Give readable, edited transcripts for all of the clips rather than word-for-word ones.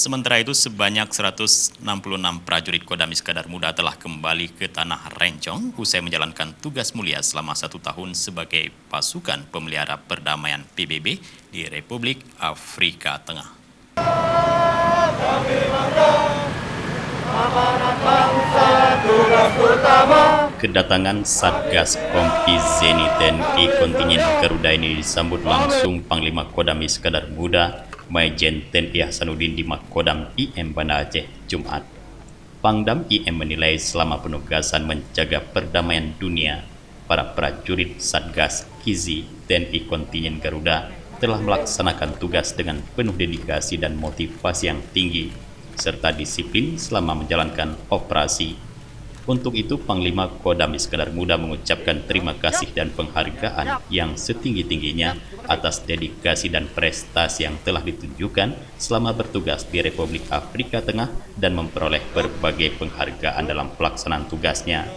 Sementara itu, sebanyak 166 prajurit Kodam Iskandar Muda telah kembali ke Tanah Rencong usai menjalankan tugas mulia selama 1 tahun sebagai pasukan pemelihara perdamaian PBB di Republik Afrika Tengah. Kedatangan Satgas Kompi Zeni TNI kontingen Garuda ini disambut langsung Panglima Kodam Iskandar Muda Majen TNI Hasanuddin di Makodam IM Banda Aceh, Jumat. Pangdam IM menilai selama penugasan menjaga perdamaian dunia, para prajurit Satgas Kizi TNI kontingen Garuda telah melaksanakan tugas dengan penuh dedikasi dan motivasi yang tinggi, serta disiplin selama menjalankan operasi. Untuk itu, Panglima Kodam Iskandar Muda mengucapkan terima kasih dan penghargaan yang setinggi-tingginya atas dedikasi dan prestasi yang telah ditunjukkan selama bertugas di Republik Afrika Tengah dan memperoleh berbagai penghargaan dalam pelaksanaan tugasnya.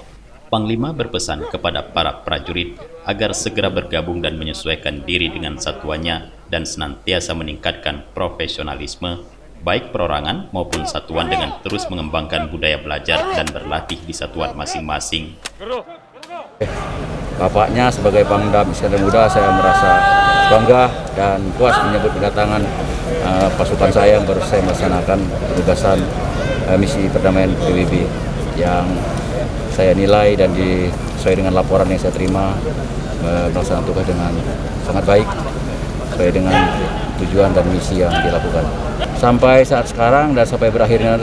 Panglima berpesan kepada para prajurit agar segera bergabung dan menyesuaikan diri dengan satuannya dan senantiasa meningkatkan profesionalisme, baik perorangan maupun satuan dengan terus mengembangkan budaya belajar dan berlatih di satuan masing-masing. Bapaknya sebagai Pangdam Iskandar Muda, saya merasa bangga dan puas menyambut kedatangan pasukan saya yang baru saya melaksanakan penugasan misi perdamaian PBB yang saya nilai dan sesuai dengan laporan yang saya terima melaksanakan tugas dengan sangat baik sesuai dengan tujuan dan misi yang dilakukan. Sampai saat sekarang dan sampai berakhirnya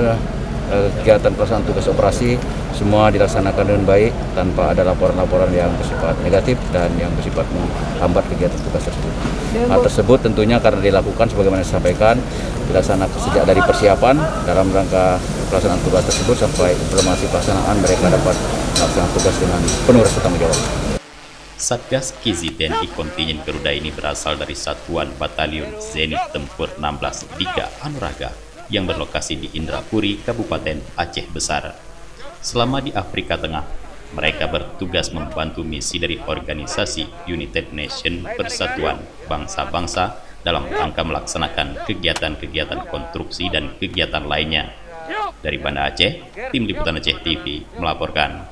kegiatan pelaksanaan tugas operasi semua dilaksanakan dengan baik tanpa ada laporan-laporan yang bersifat negatif dan yang bersifat menghambat kegiatan tugas tersebut. Hal tersebut tentunya karena dilakukan sebagaimana disampaikan dilaksanakan sejak dari persiapan dalam rangka pelaksanaan tugas tersebut sampai implementasi pelaksanaan mereka dapat melaksanakan tugas dengan penuh rasa tanggung jawab. Satgas Kizi TNI kontingen Garuda ini berasal dari Satuan Batalion Zenit Tempur 16 Dika Anuraga yang berlokasi di Indrapuri, Kabupaten Aceh Besar. Selama di Afrika Tengah, mereka bertugas membantu misi dari organisasi United Nations Persatuan Bangsa-Bangsa dalam rangka melaksanakan kegiatan-kegiatan konstruksi dan kegiatan lainnya. Dari Banda Aceh, Tim Liputan Aceh TV melaporkan.